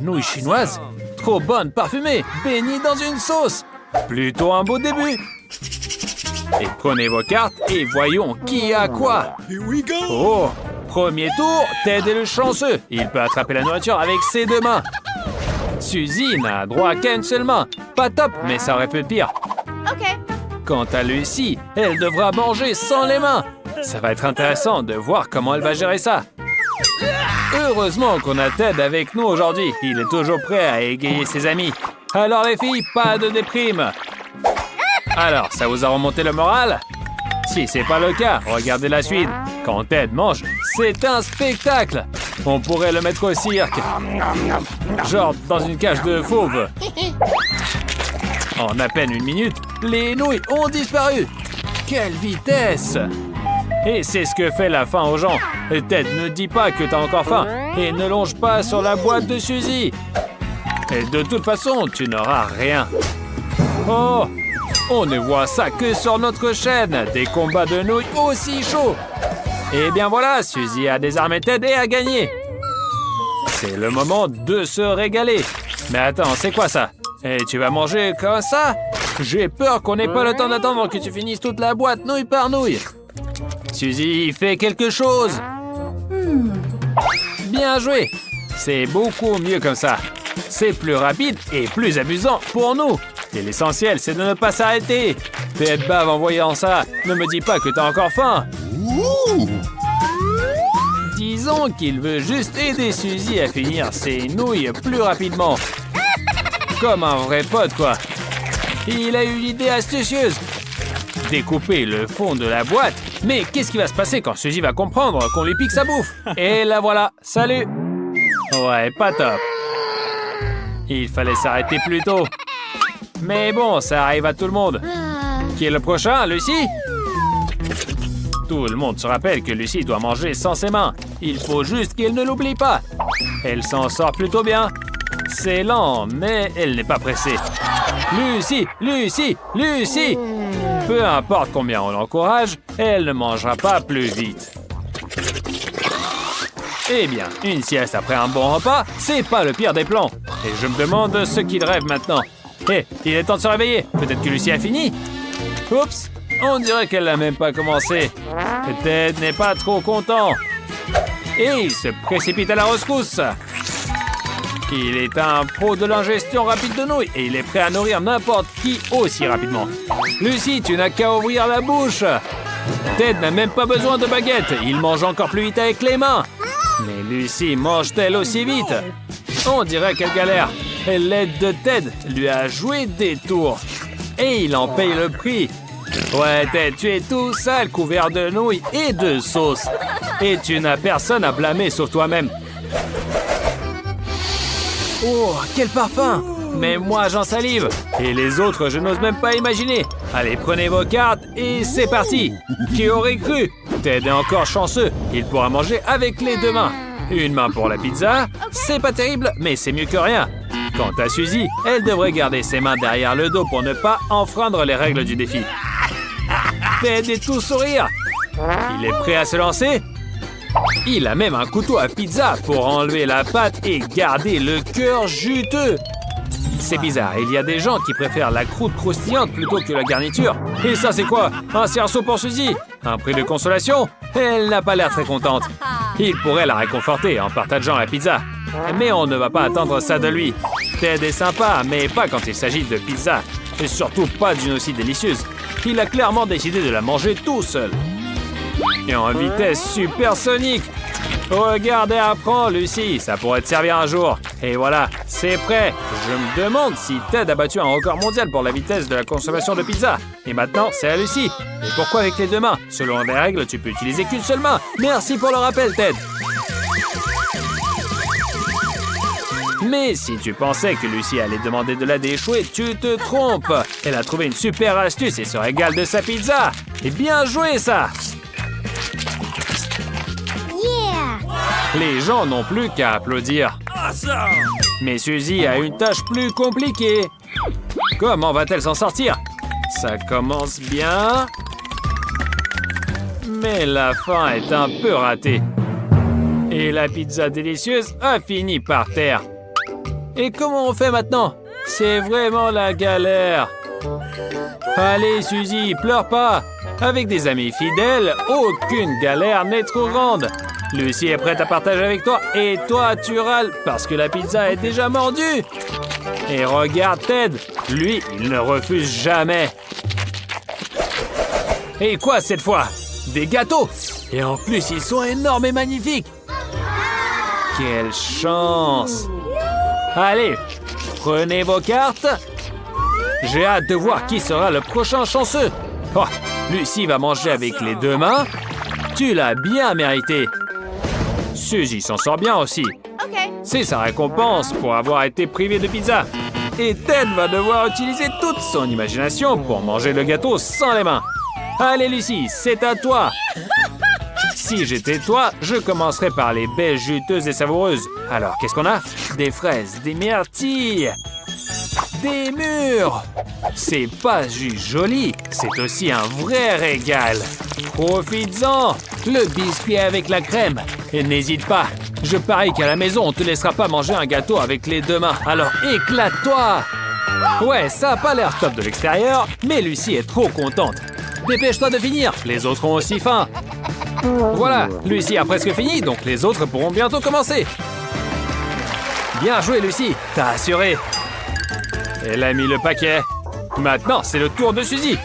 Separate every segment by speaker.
Speaker 1: nouilles chinoises. Trop bonnes, parfumées, baignées dans une sauce. Plutôt un beau début. Et prenez vos cartes et voyons qui a quoi. Oh, premier tour, Ted est le chanceux. Il peut attraper la nourriture avec ses deux mains. Suzy n'a droit qu'à une seule main. Pas top, mais ça aurait pu être pire.
Speaker 2: OK.
Speaker 1: Quant à Lucy, elle devra manger sans les mains. Ça va être intéressant de voir comment elle va gérer ça. Heureusement qu'on a Ted avec nous aujourd'hui. Il est toujours prêt à égayer ses amis. Alors les filles, pas de déprime. Alors, ça vous a remonté le moral? Si c'est pas le cas, regardez la suite. Quand Ted mange, c'est un spectacle. On pourrait le mettre au cirque. Genre dans une cage de fauves. En à peine une minute, les nouilles ont disparu. Quelle vitesse! Et c'est ce que fait la faim aux gens. Ted, ne dis pas que t'as encore faim et ne longe pas sur la boîte de Suzy. Et de toute façon, tu n'auras rien. Oh! On ne voit ça que sur notre chaîne. Des combats de nouilles aussi chauds. Et bien voilà, Suzy a désarmé Ted et a gagné. C'est le moment de se régaler. Mais attends, c'est quoi ça? Et tu vas manger comme ça? J'ai peur qu'on n'ait pas le temps d'attendre que tu finisses toute la boîte nouille par nouille. Suzy, fais quelque chose. Bien joué. C'est beaucoup mieux comme ça. C'est plus rapide et plus amusant pour nous. Et l'essentiel, c'est de ne pas s'arrêter. Ted bave en voyant ça. Ne me dis pas que t'as encore faim. Disons qu'il veut juste aider Suzy à finir ses nouilles plus rapidement. Comme un vrai pote, quoi. Il a eu l'idée astucieuse. Découper le fond de la boîte. Mais qu'est-ce qui va se passer quand Suzy va comprendre qu'on lui pique sa bouffe? Et la voilà. Salut. Ouais, pas top. Il fallait s'arrêter plus tôt. Mais bon, ça arrive à tout le monde. Qui est le prochain, Lucy? Tout le monde se rappelle que Lucy doit manger sans ses mains. Il faut juste qu'elle ne l'oublie pas. Elle s'en sort plutôt bien. C'est lent, mais elle n'est pas pressée. Lucy, Lucy, Lucy! Peu importe combien on l'encourage, elle ne mangera pas plus vite. Eh bien, une sieste après un bon repas, c'est pas le pire des plans. Et je me demande ce qu'il rêve maintenant. Hé, il est temps de se réveiller. Peut-être que Lucy a fini. Oups, on dirait qu'elle n'a même pas commencé. Ted n'est pas trop content. Et il se précipite à la rescousse. Il est un pro de l'ingestion rapide de nouilles et il est prêt à nourrir n'importe qui aussi rapidement. Lucy, tu n'as qu'à ouvrir la bouche. Ted n'a même pas besoin de baguette. Il mange encore plus vite avec les mains. Mais Lucy mange-t-elle aussi vite? On dirait qu'elle galère. L'aide de Ted lui a joué des tours. Et il en paye le prix. Ouais, Ted, tu es tout sale, couvert de nouilles et de sauce. Et tu n'as personne à blâmer sauf toi-même. Oh, quel parfum! Mais moi, j'en salive. Et les autres, je n'ose même pas imaginer. Allez, prenez vos cartes et c'est parti. Qui aurait cru? Ted est encore chanceux. Il pourra manger avec les deux mains. Une main pour la pizza. C'est pas terrible, mais c'est mieux que rien. Quant à Suzy, elle devrait garder ses mains derrière le dos pour ne pas enfreindre les règles du défi. Ted est tout sourire. Il est prêt à se lancer? Il a même un couteau à pizza pour enlever la pâte et garder le cœur juteux. C'est bizarre, il y a des gens qui préfèrent la croûte croustillante plutôt que la garniture. Et ça, c'est quoi? Un cerceau pour Suzy? Un prix de consolation? Elle n'a pas l'air très contente. Il pourrait la réconforter en partageant la pizza. Mais on ne va pas attendre ça de lui. Ted est sympa, mais pas quand il s'agit de pizza. Et surtout pas d'une aussi délicieuse. Il a clairement décidé de la manger tout seul. Et en vitesse supersonique. Regarde et apprends, Lucy. Ça pourrait te servir un jour. Et voilà, c'est prêt. Je me demande si Ted a battu un record mondial pour la vitesse de la consommation de pizza. Et maintenant, c'est à Lucy. Et pourquoi avec les deux mains? Selon les règles, tu peux utiliser qu'une seule main. Merci pour le rappel, Ted. Mais si tu pensais que Lucy allait demander de l'aide échouée, tu te trompes. Elle a trouvé une super astuce et se régale de sa pizza. Et bien joué, ça! Les gens n'ont plus qu'à applaudir. Mais Suzy a une tâche plus compliquée. Comment va-t-elle s'en sortir? Ça commence bien. Mais la fin est un peu ratée. Et la pizza délicieuse a fini par terre. Et comment on fait maintenant? C'est vraiment la galère. Allez, Suzy, pleure pas. Avec des amis fidèles, aucune galère n'est trop grande. Lucy est prête à partager avec toi et toi, tu râles parce que la pizza est déjà mordue. Et regarde Ted, lui, il ne refuse jamais. Et quoi cette fois? Des gâteaux! Et en plus, ils sont énormes et magnifiques. Quelle chance! Allez, prenez vos cartes. J'ai hâte de voir qui sera le prochain chanceux. Oh, Lucy va manger avec les deux mains. Tu l'as bien mérité. Suzy s'en sort bien aussi. C'est sa récompense pour avoir été privé de pizza. Et Ted va devoir utiliser toute son imagination pour manger le gâteau sans les mains. Allez Lucy, c'est à toi. Si j'étais toi, je commencerais par les baies juteuses et savoureuses. Alors, qu'est-ce qu'on a? Des fraises, des myrtilles, des mûres. C'est pas juste joli, c'est aussi un vrai régal. Profites-en. Le biscuit avec la crème. Et n'hésite pas, je parie qu'à la maison, on te laissera pas manger un gâteau avec les deux mains. Alors éclate-toi. Ouais, ça a pas l'air top de l'extérieur, mais Lucy est trop contente. Dépêche-toi de finir, les autres ont aussi faim. Voilà, Lucy a presque fini, donc les autres pourront bientôt commencer. Bien joué, Lucy, t'as assuré. Elle a mis le paquet. Maintenant, c'est le tour de Suzy.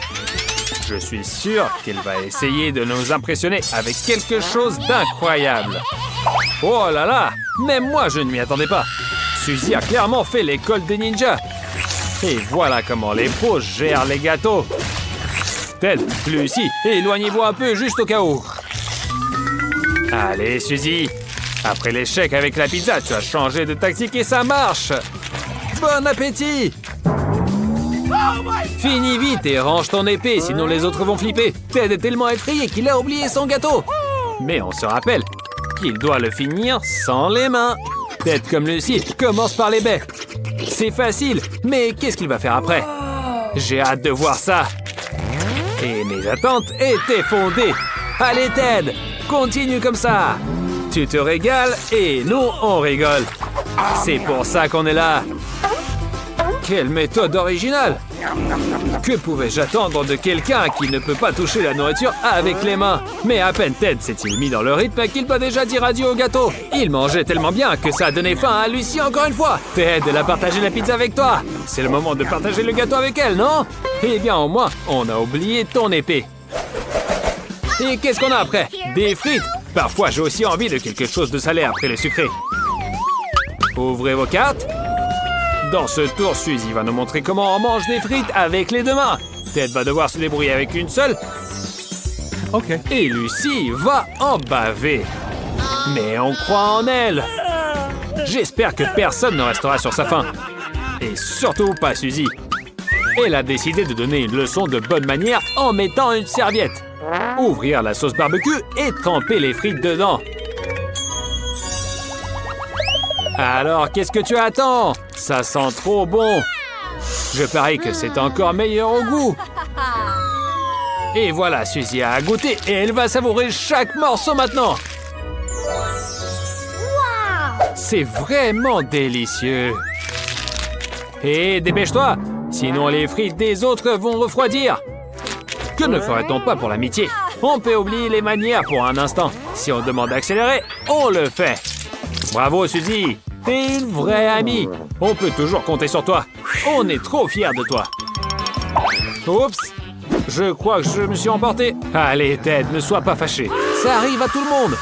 Speaker 1: Je suis sûr qu'elle va essayer de nous impressionner avec quelque chose d'incroyable. Oh là là, même moi, je ne m'y attendais pas. Suzy a clairement fait l'école des ninjas. Et voilà comment les pros gèrent les gâteaux. Ted, Lucy, éloignez-vous un peu juste au cas où. Allez, Suzy. Après l'échec avec la pizza, tu as changé de tactique et ça marche. Bon appétit. Finis vite et range ton épée, sinon les autres vont flipper. Ted est tellement effrayé qu'il a oublié son gâteau. Mais on se rappelle qu'il doit le finir sans les mains. Ted comme Lucy commence par les baies. C'est facile, mais qu'est-ce qu'il va faire après? J'ai hâte de voir ça. Et mes attentes étaient fondées. Allez Ted, continue comme ça. Tu te régales et nous on rigole. C'est pour ça qu'on est là. Quelle méthode originale! Que pouvais-je attendre de quelqu'un qui ne peut pas toucher la nourriture avec les mains? Mais à peine Ted s'est-il mis dans le rythme qu'il doit déjà dire adieu au gâteau. Il mangeait tellement bien que ça a donné faim à Lucy encore une fois. Ted, elle a partagé la pizza avec toi. C'est le moment de partager le gâteau avec elle, non? Eh bien au moins, on a oublié ton épée. Et qu'est-ce qu'on a après? Des frites. Parfois j'ai aussi envie de quelque chose de salé après le sucré. Ouvrez vos cartes. Dans ce tour, Suzy va nous montrer comment on mange des frites avec les deux mains. Ted va devoir se débrouiller avec une seule. Ok. Et Lucy va en baver. Mais on croit en elle. J'espère que personne ne restera sur sa faim. Et surtout pas Suzy. Elle a décidé de donner une leçon de bonne manière en mettant une serviette. Ouvrir la sauce barbecue et tremper les frites dedans. Alors, qu'est-ce que tu attends? Ça sent trop bon. Je parie que c'est encore meilleur au goût. Et voilà, Suzy a goûté et elle va savourer chaque morceau maintenant. C'est vraiment délicieux. Et dépêche-toi, sinon les frites des autres vont refroidir. Que ne ferait-on pas pour l'amitié? On peut oublier les manières pour un instant. Si on demande d'accélérer, on le fait. Bravo, Suzy. T'es une vraie amie. On peut toujours compter sur toi. On est trop fiers de toi. Oups. Je crois que je me suis emporté. Allez, Ted, ne sois pas fâché. Ça arrive à tout le monde.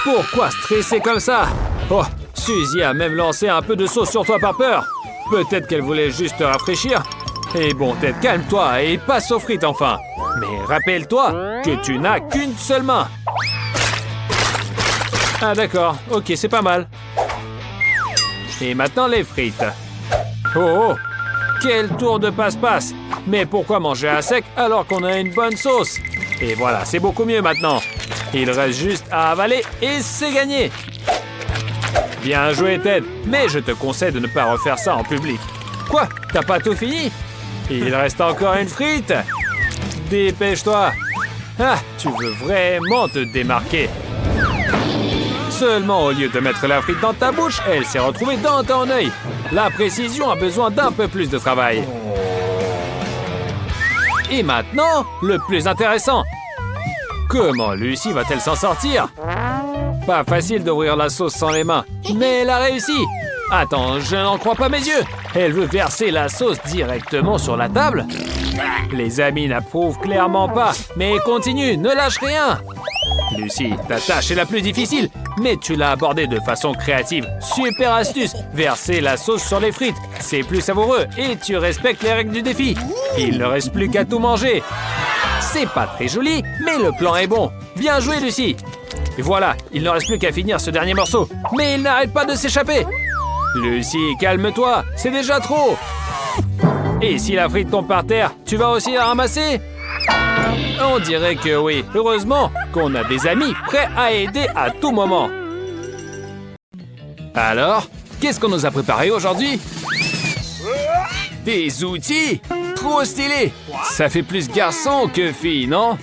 Speaker 1: Pourquoi stresser comme ça? Oh, Suzy a même lancé un peu de sauce sur toi par peur. Peut-être qu'elle voulait juste te rafraîchir. Et bon, Ted, calme-toi et passe aux frites enfin. Mais rappelle-toi que tu n'as qu'une seule main. Ah d'accord, ok, c'est pas mal. Et maintenant les frites. Oh, quel tour de passe-passe. Mais pourquoi manger à sec alors qu'on a une bonne sauce? Et voilà, c'est beaucoup mieux maintenant. Il reste juste à avaler et c'est gagné. Bien joué Ted, mais je te conseille de ne pas refaire ça en public. Quoi? T'as pas tout fini? Il reste encore une frite. Dépêche-toi. Ah, tu veux vraiment te démarquer. Seulement, au lieu de mettre la frite dans ta bouche, elle s'est retrouvée dans ton œil. La précision a besoin d'un peu plus de travail. Et maintenant, le plus intéressant. Comment Lucy va-t-elle s'en sortir? Pas facile d'ouvrir la sauce sans les mains, mais elle a réussi. Attends, je n'en crois pas mes yeux. Elle veut verser la sauce directement sur la table? Les amis n'approuvent clairement pas, mais continue, ne lâche rien. Lucy, ta tâche est la plus difficile, mais tu l'as abordée de façon créative. Super astuce, verser la sauce sur les frites, c'est plus savoureux et tu respectes les règles du défi. Il ne reste plus qu'à tout manger. C'est pas très joli, mais le plan est bon. Bien joué, Lucy. Et voilà, il ne reste plus qu'à finir ce dernier morceau. Mais il n'arrête pas de s'échapper. Lucy, calme-toi, c'est déjà trop. Et si la frite tombe par terre, tu vas aussi la ramasser? On dirait que oui. Heureusement qu'on a des amis prêts à aider à tout moment. Alors, qu'est-ce qu'on nous a préparé aujourd'hui? Des outils? Trop stylé! Ça fait plus garçon que fille, non?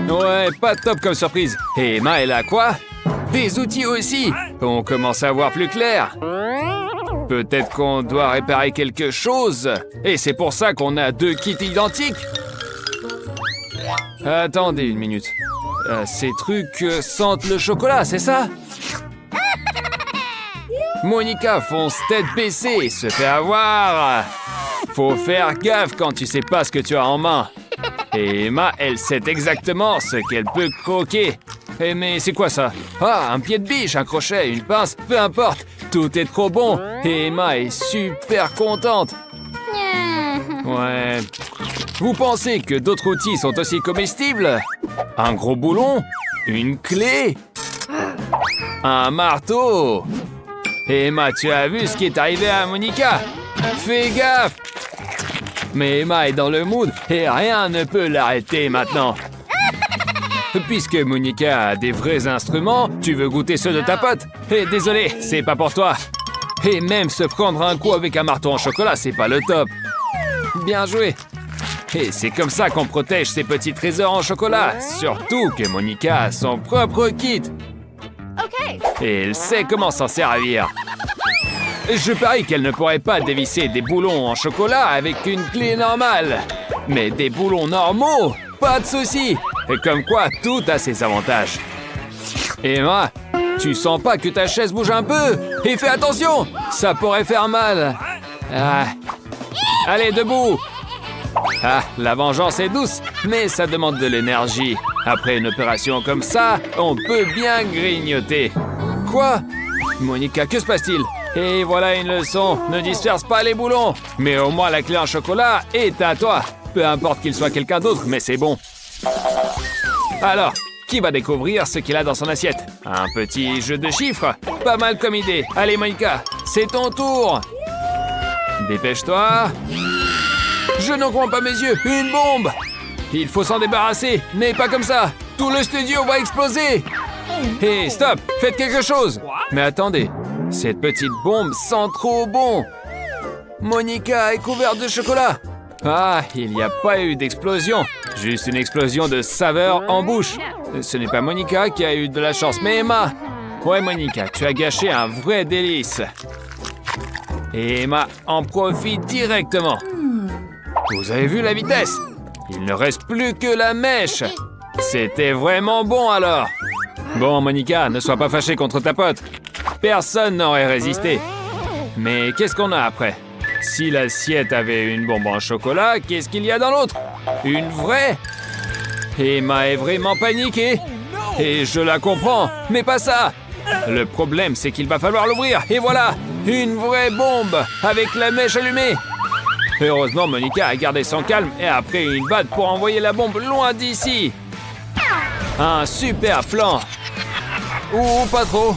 Speaker 1: Ouais, pas top comme surprise. Et Emma, elle a quoi? Des outils aussi! On commence à voir plus clair. Peut-être qu'on doit réparer quelque chose. Et c'est pour ça qu'on a 2 kits identiques. Attendez une minute. Ces trucs sentent le chocolat, c'est ça? Monica fonce tête baissée et se fait avoir. Faut faire gaffe quand tu sais pas ce que tu as en main. Et Emma, elle sait exactement ce qu'elle peut croquer. Eh, mais c'est quoi ça? Ah, un pied de biche, un crochet, une pince, peu importe. Tout est trop bon. Et Emma est super contente. Ouais. Vous pensez que d'autres outils sont aussi comestibles? Un gros boulon? Une clé? Un marteau? Emma, tu as vu ce qui est arrivé à Monica? Fais gaffe! Mais Emma est dans le mood et rien ne peut l'arrêter maintenant. Puisque Monica a des vrais instruments, tu veux goûter ceux de ta pote? Et désolé, c'est pas pour toi. Et même se prendre un coup avec un marteau en chocolat, c'est pas le top. Bien joué. Et c'est comme ça qu'on protège ses petits trésors en chocolat. Surtout que Monica a son propre kit. Et elle sait comment s'en servir. Je parie qu'elle ne pourrait pas dévisser des boulons en chocolat avec une clé normale. Mais des boulons normaux, pas de souci. Et comme quoi, tout a ses avantages. Emma, tu sens pas que ta chaise bouge un peu? Et fais attention, ça pourrait faire mal. Ah. Allez, debout. Ah, la vengeance est douce, mais ça demande de l'énergie. Après une opération comme ça, on peut bien grignoter. Quoi? Monica, que se passe-t-il? Et voilà une leçon, ne disperse pas les boulons. Mais au moins la clé en chocolat est à toi. Peu importe qu'il soit quelqu'un d'autre, mais c'est bon. Alors, qui va découvrir ce qu'il a dans son assiette? Un petit jeu de chiffres? Pas mal comme idée. Allez Monica, c'est ton tour. Dépêche-toi. Je n'en crois pas mes yeux, une bombe! Il faut s'en débarrasser, mais pas comme ça. Tout le studio va exploser. Hé, stop, faites quelque chose. Mais attendez, cette petite bombe sent trop bon. Monica est couverte de chocolat. Ah, il n'y a pas eu d'explosion, juste une explosion de saveur en bouche. Ce n'est pas Monica qui a eu de la chance, mais Emma. Ouais, Monica, tu as gâché un vrai délice. Et Emma en profite directement. Vous avez vu la vitesse? Il ne reste plus que la mèche. C'était vraiment bon alors. Bon, Monica, ne sois pas fâchée contre ta pote. Personne n'aurait résisté. Mais qu'est-ce qu'on a après? Si l'assiette avait une bombe en chocolat, qu'est-ce qu'il y a dans l'autre? Une vraie? Emma est vraiment paniquée. Et je la comprends, mais pas ça. Le problème, c'est qu'il va falloir l'ouvrir. Et voilà, une vraie bombe avec la mèche allumée. Heureusement, Monica a gardé son calme et a pris une batte pour envoyer la bombe loin d'ici. Un super plan. Ou pas trop.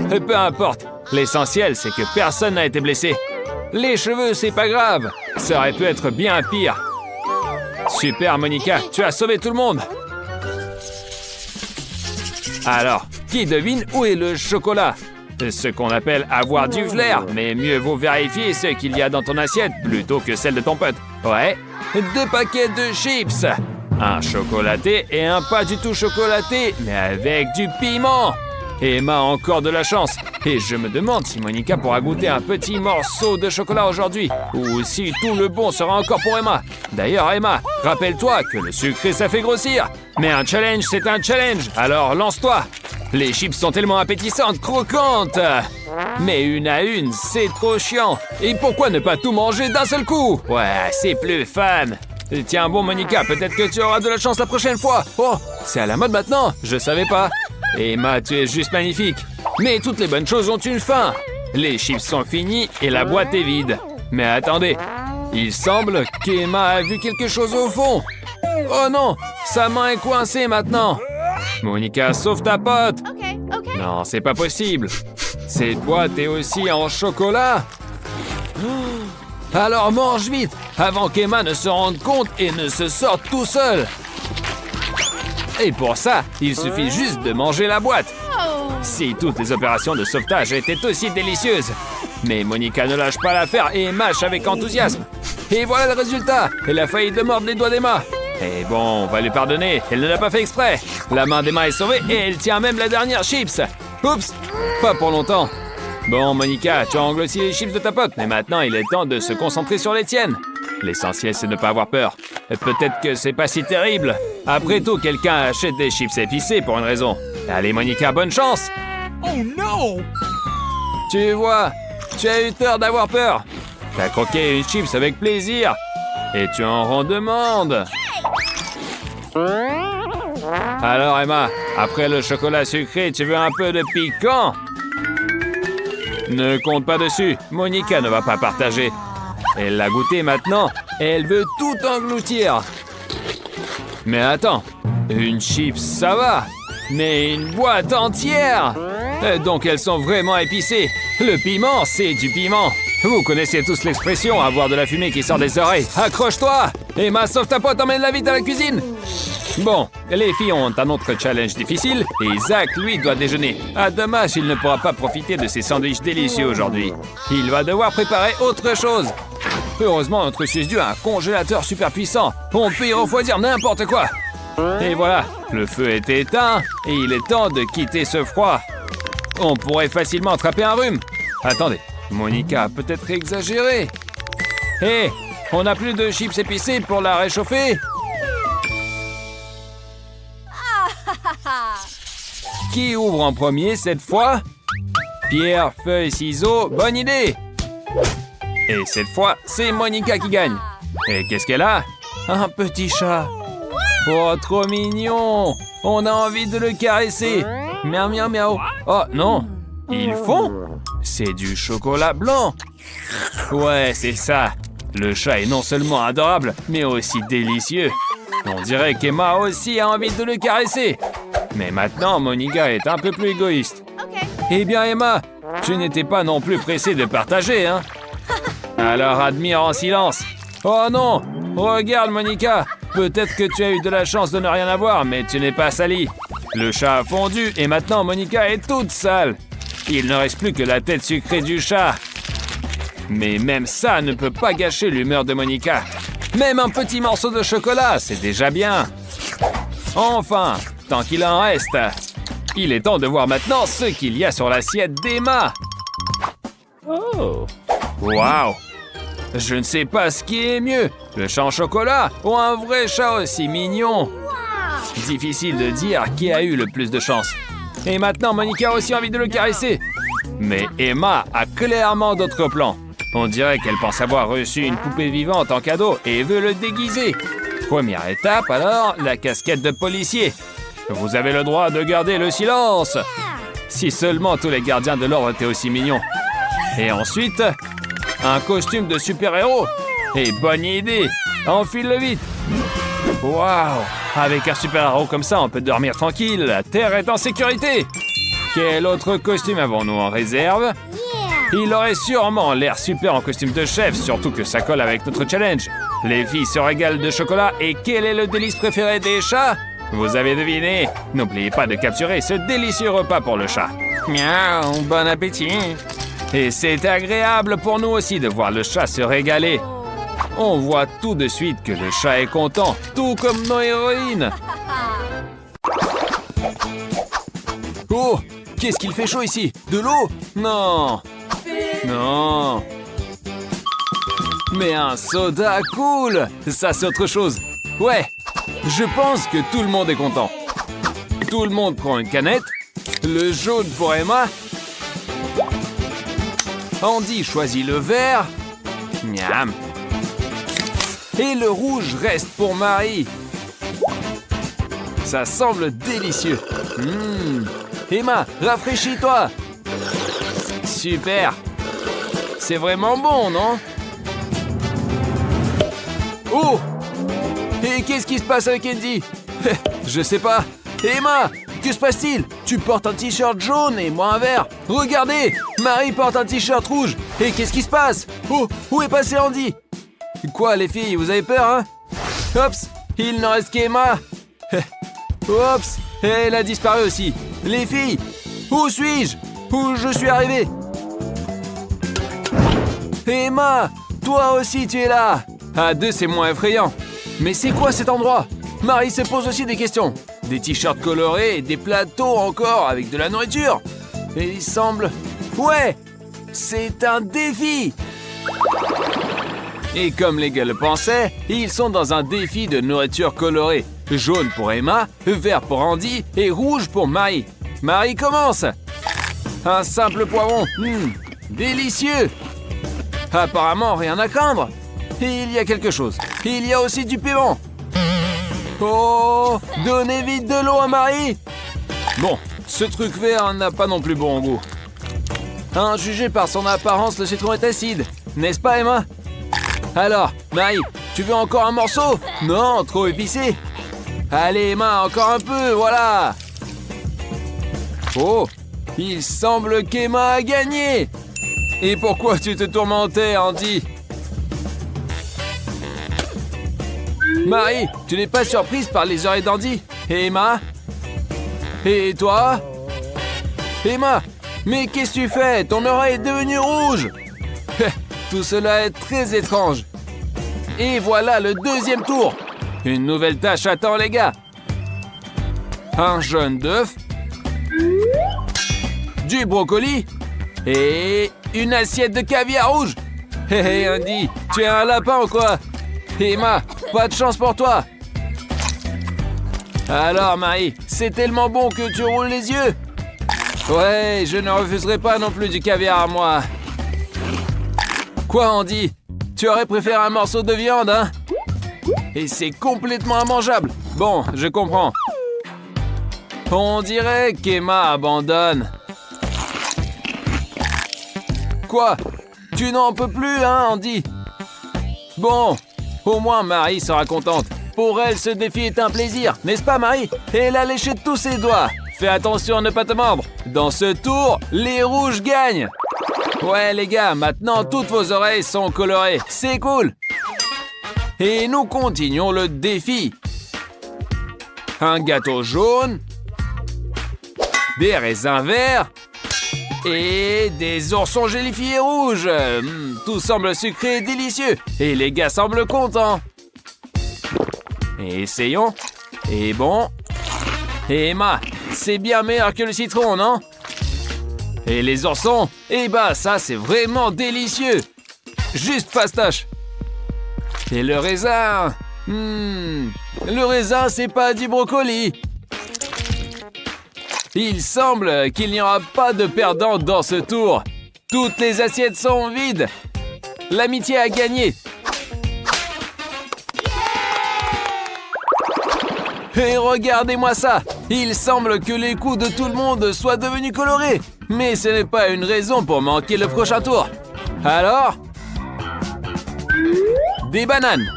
Speaker 1: Peu importe. L'essentiel, c'est que personne n'a été blessé. Les cheveux, c'est pas grave. Ça aurait pu être bien pire. Super, Monica, tu as sauvé tout le monde. Alors, qui devine où est le chocolat? Ce qu'on appelle avoir du flair, mais mieux vaut vérifier ce qu'il y a dans ton assiette plutôt que celle de ton pote. Ouais, 2 paquets de chips. Un chocolaté et un pas du tout chocolaté, mais avec du piment. Emma a encore de la chance. Et je me demande si Monica pourra goûter un petit morceau de chocolat aujourd'hui. Ou si tout le bon sera encore pour Emma. D'ailleurs, Emma, rappelle-toi que le sucré, ça fait grossir. Mais un challenge, c'est un challenge. Alors lance-toi. Les chips sont tellement appétissantes, croquantes. Mais une à une, c'est trop chiant. Et pourquoi ne pas tout manger d'un seul coup? Ouais, c'est plus fun. Tiens bon, Monica, peut-être que tu auras de la chance la prochaine fois. Oh, c'est à la mode maintenant, je savais pas. Emma, tu es juste magnifique. Mais toutes les bonnes choses ont une fin. Les chips sont finis et la boîte est vide. Mais attendez, il semble qu'Emma a vu quelque chose au fond. Oh non, sa main est coincée maintenant. Monica, sauve ta pote. Non, c'est pas possible. Cette boîte est aussi en chocolat. Alors mange vite, avant qu'Emma ne se rende compte et ne se sorte tout seul. Et pour ça, il suffit juste de manger la boîte. Si toutes les opérations de sauvetage étaient aussi délicieuses. Mais Monica ne lâche pas l'affaire et mâche avec enthousiasme. Et voilà le résultat. Elle a failli de mordre les doigts d'Emma. Et bon, on va lui pardonner. Elle ne l'a pas fait exprès. La main d'Emma est sauvée et elle tient même la dernière chips. Oups, pas pour longtemps. Bon, Monica, tu as englouti les chips de ta pote, mais maintenant il est temps de se concentrer sur les tiennes. L'essentiel, c'est de ne pas avoir peur. Peut-être que c'est pas si terrible. Après tout, quelqu'un achète des chips épicés pour une raison. Allez, Monica, bonne chance.
Speaker 2: Oh non!
Speaker 1: Tu vois, tu as eu tort d'avoir peur. T'as croqué une chips avec plaisir. Et tu en rends demande. Alors, Emma, après le chocolat sucré, tu veux un peu de piquant? Ne compte pas dessus, Monica ne va pas partager. Elle l'a goûté maintenant et elle veut tout engloutir. Mais attends, une chips ça va, mais une boîte entière! Donc elles sont vraiment épicées. Le piment, c'est du piment. Vous connaissez tous l'expression, avoir de la fumée qui sort des oreilles. Accroche-toi! Emma, sauve ta pote, emmène-la vite à la cuisine! Bon, les filles ont un autre challenge difficile et Zach, lui, doit déjeuner. Ah, dommage, il ne pourra pas profiter de ces sandwichs délicieux aujourd'hui. Il va devoir préparer autre chose. Heureusement, notre susdieu a un congélateur super puissant. On peut y refroidir n'importe quoi. Et voilà, le feu est éteint et il est temps de quitter ce froid. On pourrait facilement attraper un rhume. Attendez, Monica a peut-être exagéré. Hé, on n'a plus de chips épicés pour la réchauffer? Qui ouvre en premier cette fois? Pierre, feuille, ciseaux, bonne idée! Et cette fois, c'est Monica qui gagne. Et qu'est-ce qu'elle a? Un petit chat. Oh, trop mignon! On a envie de le caresser. Miaou, miaou, miaou. Oh, non! Ils font? C'est du chocolat blanc. Ouais, c'est ça. Le chat est non seulement adorable, mais aussi délicieux. On dirait qu'Emma aussi a envie de le caresser. Mais maintenant, Monica est un peu plus égoïste. Eh bien, Emma, tu n'étais pas non plus pressée de partager, hein? Alors admire en silence. Oh non! Regarde, Monica! Peut-être que tu as eu de la chance de ne rien avoir, mais tu n'es pas salie. Le chat a fondu et maintenant Monica est toute sale. Il ne reste plus que la tête sucrée du chat. Mais même ça ne peut pas gâcher l'humeur de Monica. Même un petit morceau de chocolat, c'est déjà bien. Enfin, tant qu'il en reste. Il est temps de voir maintenant ce qu'il y a sur l'assiette d'Emma. Oh! Waouh! Je ne sais pas ce qui est mieux, le chat en chocolat ou un vrai chat aussi mignon. Difficile de dire qui a eu le plus de chance. Et maintenant, Monica a aussi envie de le caresser. Mais Emma a clairement d'autres plans. On dirait qu'elle pense avoir reçu une poupée vivante en cadeau et veut le déguiser. Première étape alors, la casquette de policier. Vous avez le droit de garder le silence. Si seulement tous les gardiens de l'ordre étaient aussi mignons. Et ensuite, un costume de super-héros. Et bonne idée, enfile-le vite. Waouh, avec un super-héros comme ça, on peut dormir tranquille. La Terre est en sécurité. Quel autre costume avons-nous en réserve? Il aurait sûrement l'air super en costume de chef, surtout que ça colle avec notre challenge. Les filles se régalent de chocolat et quel est le délice préféré des chats? Vous avez deviné. N'oubliez pas de capturer ce délicieux repas pour le chat. Miaou, bon appétit. Et c'est agréable pour nous aussi de voir le chat se régaler. On voit tout de suite que le chat est content, tout comme nos héroïnes. Oh, qu'est-ce qu'il fait chaud ici? De l'eau? Non. Non. Mais un soda cool, ça c'est autre chose. Ouais, je pense que tout le monde est content. Tout le monde prend une canette. Le jaune pour Emma. Andy choisit le vert. Miam. Et le rouge reste pour Marie. Ça semble délicieux. Emma, rafraîchis-toi. Super. C'est vraiment bon, non? Oh! Et qu'est-ce qui se passe avec Andy? Je sais pas. Emma, que se passe-t-il? Tu portes un t-shirt jaune et moi un vert. Regardez, Marie porte un t-shirt rouge. Et qu'est-ce qui se passe? Oh, où est passé Andy? Quoi les filles, vous avez peur, hein? Oups, il n'en reste qu'Emma. Oups, elle a disparu aussi. Les filles, où suis-je? Où je suis arrivé? Emma, toi aussi tu es là. À deux, c'est moins effrayant. Mais c'est quoi cet endroit? Marie se pose aussi des questions. Des t-shirts colorés et des plateaux encore avec de la nourriture. Et il semble... Ouais, c'est un défi. Et comme les gars le pensaient, ils sont dans un défi de nourriture colorée. Jaune pour Emma, vert pour Andy et rouge pour Marie. Marie commence. Un simple poivron. Délicieux. Apparemment, rien à craindre. Et il y a quelque chose. Il y a aussi du piment. Oh, donnez vite de l'eau à Marie. Bon, ce truc vert n'a pas non plus bon goût. Jugé par son apparence, le citron est acide. N'est-ce pas, Emma? Alors, Marie, tu veux encore un morceau? Non, trop épicé. Allez, Emma, encore un peu, voilà. Oh, il semble qu'Emma a gagné. Et pourquoi tu te tourmentais, Andy? Marie, tu n'es pas surprise par les oreilles d'Andy? Et Emma? Et toi? Emma, mais qu'est-ce que tu fais? Ton oreille est devenue rouge. Tout cela est très étrange. Et voilà le deuxième tour. Une nouvelle tâche attend les gars. Un jaune d'œuf. Du brocoli. Et une assiette de caviar rouge. Hé Andy, tu es un lapin ou quoi? Emma, pas de chance pour toi. Alors Marie, c'est tellement bon que tu roules les yeux. Ouais, je ne refuserai pas non plus du caviar à moi. Quoi Andy? Tu aurais préféré un morceau de viande, hein? Et c'est complètement immangeable. Bon, je comprends. On dirait qu'Emma abandonne. Quoi? Tu n'en peux plus, hein, Andy? Bon, au moins Marie sera contente. Pour elle, ce défi est un plaisir, n'est-ce pas, Marie? Et elle a léché tous ses doigts. Fais attention à ne pas te mordre. Dans ce tour, les rouges gagnent. Ouais, les gars, maintenant toutes vos oreilles sont colorées. C'est cool. Et nous continuons le défi. Un gâteau jaune. Des raisins verts. Et des oursons gélifiés rouges. Tout semble sucré et délicieux. Et les gars semblent contents. Essayons. Et bon. Et Emma, c'est bien meilleur que le citron, non? Et les oursons? Eh bah, ça, c'est vraiment délicieux. Juste fastoche. Et le raisin? Le raisin, c'est pas du brocoli. Il semble qu'il n'y aura pas de perdant dans ce tour. Toutes les assiettes sont vides. L'amitié a gagné. Et regardez-moi ça. Il semble que les coups de tout le monde soient devenus colorés. Mais ce n'est pas une raison pour manquer le prochain tour. Alors? Des bananes.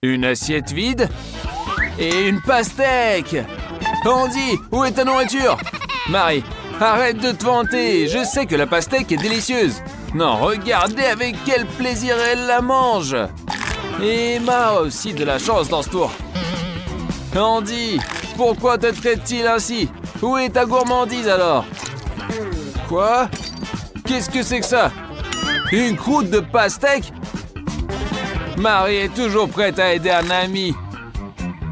Speaker 1: Une assiette vide. Et une pastèque. Andy, où est ta nourriture? Marie, arrête de te vanter. Je sais que la pastèque est délicieuse. Non, regardez avec quel plaisir elle la mange. Et Emma a aussi de la chance dans ce tour. Andy, pourquoi te traite-t-il ainsi? Où est ta gourmandise alors? Quoi? Qu'est-ce que c'est que ça? Une croûte de pastèque? Marie est toujours prête à aider un ami.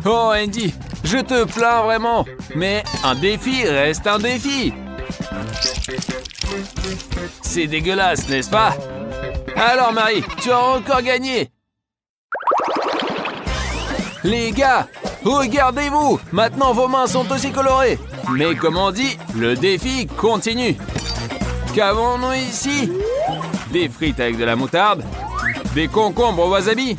Speaker 1: Oh Andy, je te plains vraiment. Mais un défi reste un défi. C'est dégueulasse, n'est-ce pas? Alors Marie, tu as encore gagné. Les gars, regardez-vous. Maintenant vos mains sont aussi colorées. Mais comme on dit, le défi continue. Qu'avons-nous ici? Des frites avec de la moutarde, des concombres au wasabi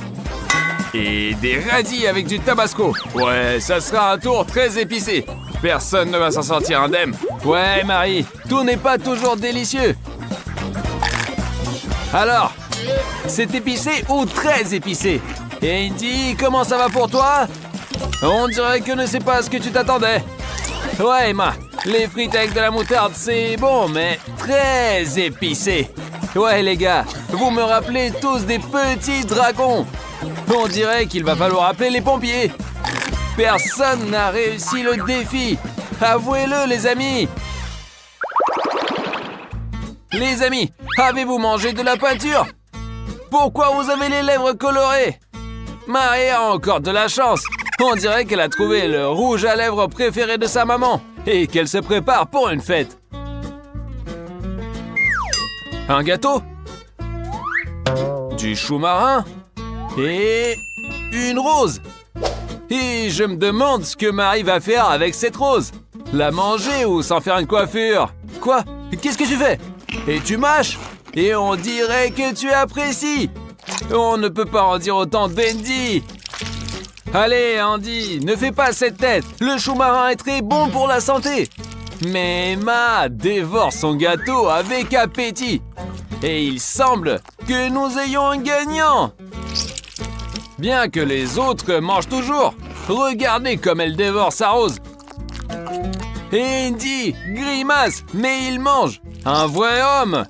Speaker 1: et des radis avec du tabasco. Ouais, ça sera un tour très épicé. Personne ne va s'en sortir indemne. Ouais, Marie, tout n'est pas toujours délicieux. Alors, c'est épicé ou très épicé? Et Andy, comment ça va pour toi? On dirait que ne sait pas ce que tu t'attendais. Ouais, Emma, les frites avec de la moutarde, c'est bon, mais très épicé. Ouais, les gars, vous me rappelez tous des petits dragons. On dirait qu'il va falloir appeler les pompiers. Personne n'a réussi le défi. Avouez-le, les amis. Les amis, avez-vous mangé de la peinture? Pourquoi vous avez les lèvres colorées? Marie a encore de la chance. On dirait qu'elle a trouvé le rouge à lèvres préféré de sa maman et qu'elle se prépare pour une fête. Un gâteau? Du chou marin? Et une rose? Et je me demande ce que Marie va faire avec cette rose. La manger ou s'en faire une coiffure? Quoi? Qu'est-ce que tu fais? Et tu mâches? Et on dirait que tu apprécies. On ne peut pas en dire autant d'Andy. Allez, Andy, ne fais pas cette tête. Le chou marin est très bon pour la santé. Mais Emma dévore son gâteau avec appétit. Et il semble que nous ayons un gagnant. Bien que les autres mangent toujours, regardez comme elle dévore sa rose. Andy grimace, mais il mange. Un vrai homme.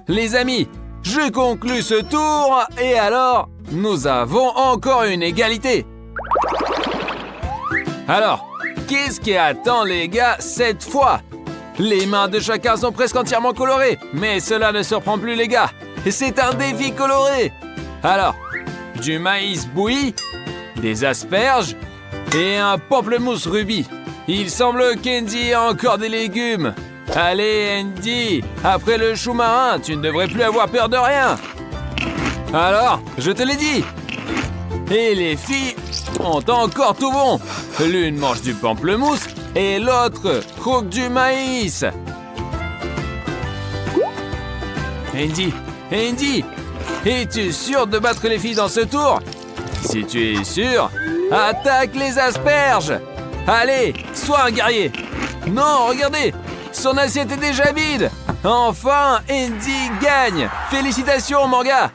Speaker 1: Les amis, je conclus ce tour et alors, nous avons encore une égalité. Alors, qu'est-ce qui attend les gars cette fois? Les mains de chacun sont presque entièrement colorées, mais cela ne surprend plus les gars. C'est un défi coloré. Alors, du maïs bouilli, des asperges et un pamplemousse rubis. Il semble qu'Andy a encore des légumes. Allez Andy, après le chou marin, tu ne devrais plus avoir peur de rien. Alors, je te l'ai dit. Et les filles ont encore tout bon. L'une mange du pamplemousse et l'autre croque du maïs. Andy, es-tu sûr de battre les filles dans ce tour? Si tu es sûr, attaque les asperges. Allez, sois un guerrier. Non, regardez, son assiette est déjà vide. Enfin, Andy gagne. Félicitations, mon gars.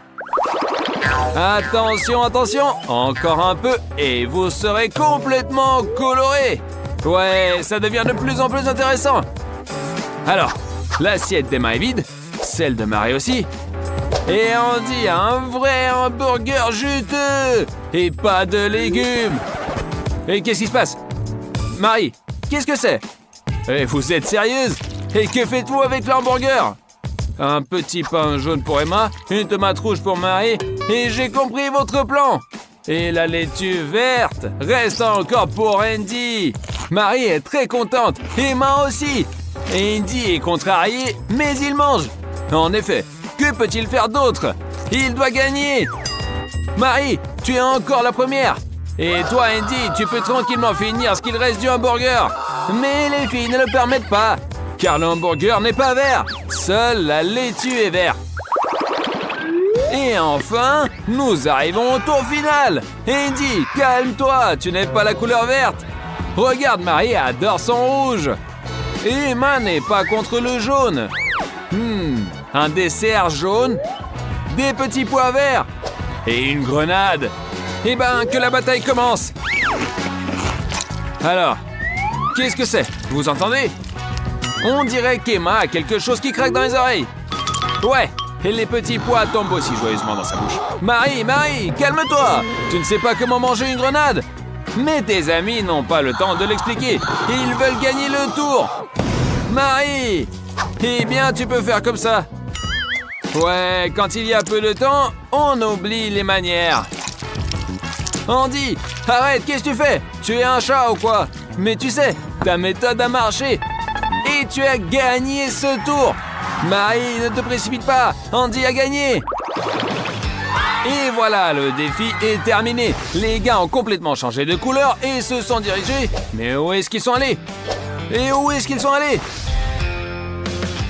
Speaker 1: Attention, attention, encore un peu et vous serez complètement coloré. Ouais, ça devient de plus en plus intéressant. Alors, l'assiette d'Emma est vide, celle de Marie aussi. Et Andy a un vrai hamburger juteux et pas de légumes. Et qu'est-ce qui se passe? Marie, qu'est-ce que c'est? Et vous êtes sérieuse? Et que faites-vous avec l'hamburger? Un petit pain jaune pour Emma, une tomate rouge pour Marie, et j'ai compris votre plan. Et la laitue verte reste encore pour Andy. Marie est très contente, Emma aussi. Andy est contrarié, mais il mange. En effet, que peut-il faire d'autre? Il doit gagner. Marie, tu es encore la première. Et toi, Andy, tu peux tranquillement finir ce qu'il reste du hamburger. Mais les filles ne le permettent pas, car le hamburger n'est pas vert. Seule la laitue est verte. Et enfin, nous arrivons au tour final. Andy, calme-toi, tu n'es pas la couleur verte. Regarde, Marie adore son rouge. Et Emma n'est pas contre le jaune. Un dessert jaune, des petits pois verts et une grenade. Eh ben, que la bataille commence. Alors, qu'est-ce que c'est? Vous entendez? On dirait qu'Emma a quelque chose qui craque dans les oreilles. Ouais, et les petits pois tombent aussi joyeusement dans sa bouche. Marie, calme-toi. Tu ne sais pas comment manger une grenade. Mais tes amis n'ont pas le temps de l'expliquer. Ils veulent gagner le tour. Marie, eh bien, tu peux faire comme ça. Ouais, quand il y a peu de temps, on oublie les manières. Andy, arrête, qu'est-ce que tu fais? Tu es un chat ou quoi? Mais tu sais, ta méthode a marché. Et tu as gagné ce tour. Marie, ne te précipite pas. Andy a gagné. Et voilà, le défi est terminé. Les gars ont complètement changé de couleur et se sont dirigés. Mais où est-ce qu'ils sont allés? Et où est-ce qu'ils sont allés?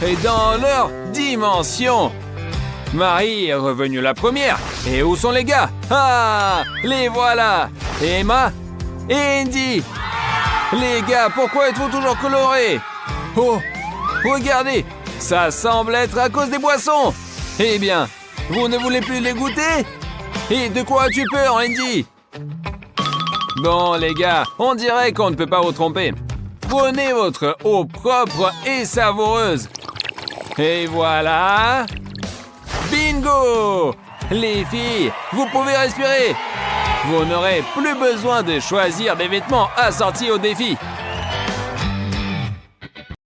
Speaker 1: Et dans leur dimension. Marie est revenue la première. Et où sont les gars? Ah, les voilà. Et Emma? Et Andy? Les gars, pourquoi êtes-vous toujours colorés? Oh, regardez, ça semble être à cause des boissons. Eh bien, vous ne voulez plus les goûter? Et de quoi as-tu peur, Andy? Bon, les gars, on dirait qu'on ne peut pas vous tromper. Prenez votre eau propre et savoureuse. Et voilà. Bingo! Les filles, vous pouvez respirer. Vous n'aurez plus besoin de choisir des vêtements assortis au défi.